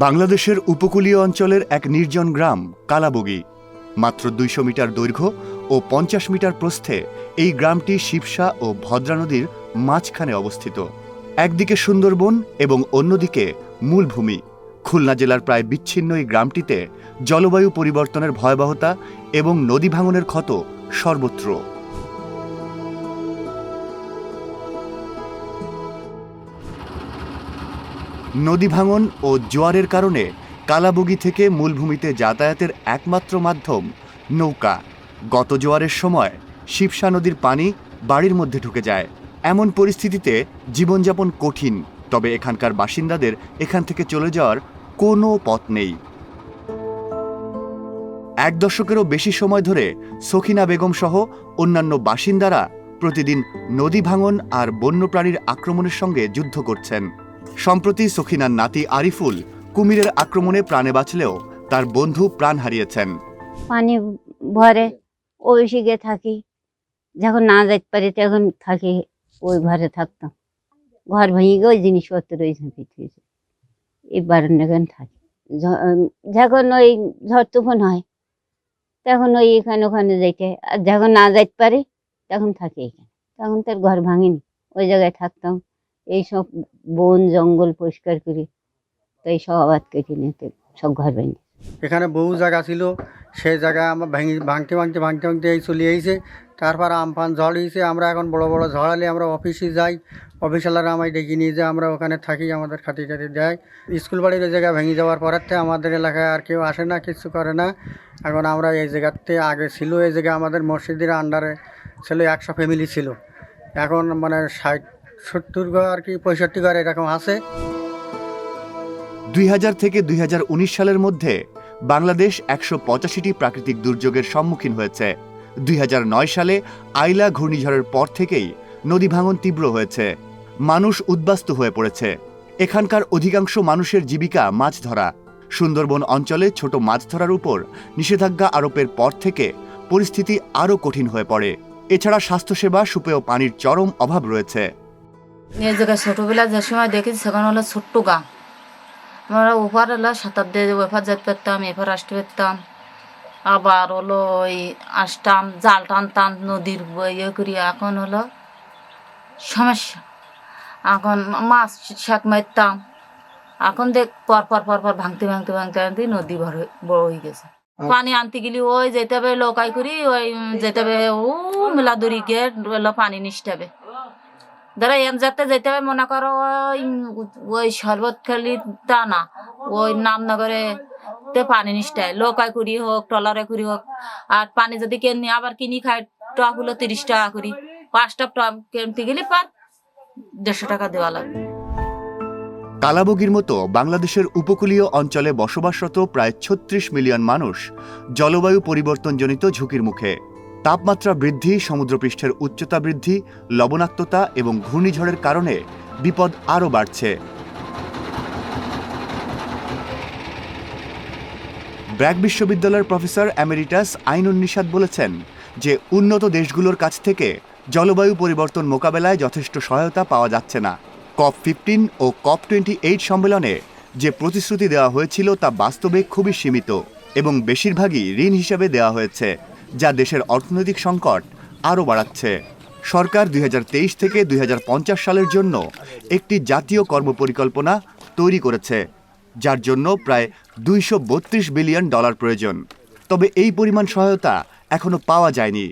বাংলাদেশের উপকূলীয় অঞ্চলের এক নির্জন গ্রাম কালাবগী। মাত্র ২০০ মিটার দৈর্ঘ্য ও ৫০ মিটার প্রস্থে এই গ্রামটি শিবসা ও ভদ্রা নদীর মাঝখানে অবস্থিত। একদিকে সুন্দরবন এবং অন্যদিকে মূলভূমি। খুলনা জেলার প্রায় বিচ্ছিন্ন এই গ্রামটিতে জলবায়ু পরিবর্তনের ভয়াবহতা এবং নদী ভাঙনের ক্ষত সর্বত্র। নদী ভাঙন ও জোয়ারের কারণে কালাবগী থেকে মূলভূমিতে যাতায়াতের একমাত্র মাধ্যম নৌকা। গত জোয়ারের সময় শিবসা নদীর পানি বাড়ির মধ্যে ঢুকে যায়। এমন পরিস্থিতিতে জীবনযাপন কঠিন, তবে এখানকার বাসিন্দাদের এখান থেকে চলে যাওয়ার কোনো পথ নেই। এক দশকেরও বেশি সময় ধরে সখিনা বেগম সহ অন্যান্য বাসিন্দারা প্রতিদিন নদী ভাঙন আর বন্যপ্রাণীর আক্রমণের সঙ্গে যুদ্ধ করছেন। সম্প্রতি সখিনার নাতি আরিফুল কুমিরের আক্রমণে প্রাণে বাঁচলেও তার বন্ধু প্রাণ হারিয়েছেন। পানি ভরে ওই শিখে থাকি, যখন না যাইতে পারি তখন থাকি, ওই ঘরে থাকতাম। ঘর ভেঙে গিয়ে ওই জিনিসপত্র রয়েছে পৃথিবীতে, এই বারান্দাখান থাকি। যখন ওই ঝড় তুফান হয় তখন ওই এখানে ওখানে যাইতে, আর যখন না যাইতে পারি তখন থাকি এখানে। তখন তার ঘর ভাঙেনি, ওই জায়গায় থাকতাম। এইসব বন জঙ্গল পরিষ্কার করি, তো এই সব আবাদ কেটে নিতে সব ঘর ভেঙে। এখানে বহু জায়গা ছিল, সেই জায়গায় আমরা ভাঙতে ভাঙতে এই চলে এসেছে। তারপর আমফান ঝড় হয়েছে, আমরা এখন বড় বড় ঝড় হলে আমরা অফিসে যাই, অফিসাররা আমায় ডেকে নিয়ে যায়, আমরা ওখানে থাকি, আমাদের খাতি দেয়। স্কুল বাড়ির ওই জায়গায় ভেঙে যাওয়ার পরের থেকে আমাদের এলাকায় আর কেউ আসে না, কিছু করে না। এখন আমরা এই জায়গাতে আগে ছিল, এই জায়গায় আমাদের মসজিদের আন্ডারে ছিল ১০০ ফ্যামিলি ছিল, এখন মানে ৬০-৭০ ঘর আর কি ৬৫ ঘর এরকম আছে। ২০০০ থেকে ২০১৯ সালের মধ্যে বাংলাদেশ ১৮৫টি প্রাকৃতিক দুর্যোগের সম্মুখীন হয়েছে। ২০০৯ সালে আইলা ঘূর্ণিঝড়ের পর থেকেই নদী ভাঙন তীব্র হয়েছে। মানুষ উদ্বাস্তু হয়ে পড়েছে। এখানকার অধিকাংশ মানুষের জীবিকা মাছ ধরা। সুন্দরবন অঞ্চলে ছোট মাছ ধরার উপর নিষেধাজ্ঞা আরোপের পর থেকে পরিস্থিতি আরও কঠিন হয়ে পড়ে। এছাড়া স্বাস্থ্যসেবা, সুপেয় পানির চরম অভাব রয়েছে। এই জায়গায় ছোটবেলা যে সময় দেখেছি সেখানে হলো ছোট্ট গাঁ। আমরা ওপার হলো সাঁতার দিয়ে ওপার যেতে পারতাম, এপার আসতে পারতাম। আবার হলো ওই আসতাম, জাল টানতাম নদীর ইয়ে করি। এখন হলো সমস্যা, এখন মাছ শাক মারতাম। এখন দেখ পর ভাঙতে নদী বড় হয়ে গেছে। পানি আনতে গেলে ওই যেতে হবে লোকাই করি, ওই যেতে হবে ও মেলা দূরি গিয়ে পানি নিতে হবে। ধরো এক যাতে যেতে হবে, মনে করো ওই শরবত খেলি তা না, ওই নামনগরে তে পানি নিতে হয়, লোকাই করি হোক ট্রলারে করি হোক। আর পানি যদি কিনি আবার কিনি খাই, টপ হলো ৩০ টাকা করি। ৫টা টপ কিনতে গেলে পার ১৫০ টাকা দেওয়া লাগবে। কালাবগীর মতো বাংলাদেশের উপকূলীয় অঞ্চলে বসবাসরত প্রায় ৩৬ মিলিয়ন মানুষ জলবায়ু পরিবর্তনজনিত ঝুঁকির মুখে। তাপমাত্রা বৃদ্ধি, সমুদ্রপৃষ্ঠের উচ্চতা বৃদ্ধি, লবণাক্ততা এবং ঘূর্ণিঝড়ের কারণে বিপদ আরও বাড়ছে। ব্র্যাক বিশ্ববিদ্যালয়ের প্রফেসর এমেরিটাস আইনুন নিশাত বলেছেন যে উন্নত দেশগুলোর কাছ থেকে জলবায়ু পরিবর্তন মোকাবেলায় যথেষ্ট সহায়তা পাওয়া যাচ্ছে না। COP15 ও COP28 সম্মেলনে যে প্রতিশ্রুতি দেওয়া হয়েছিল তা বাস্তবে খুবই সীমিত এবং বেশিরভাগই ঋণ হিসেবে দেওয়া হয়েছে, যা দেশের অর্থনৈতিক সংকট আরও বাড়াচ্ছে। সরকার ২০২৩ থেকে ২০৫০ সালের জন্য একটি জাতীয় কর্মপরিকল্পনা তৈরি করেছে, যার জন্য প্রায় $২৩২ বিলিয়ন প্রয়োজন। তবে এই পরিমাণ সহায়তা এখনো পাওয়া যায়নি।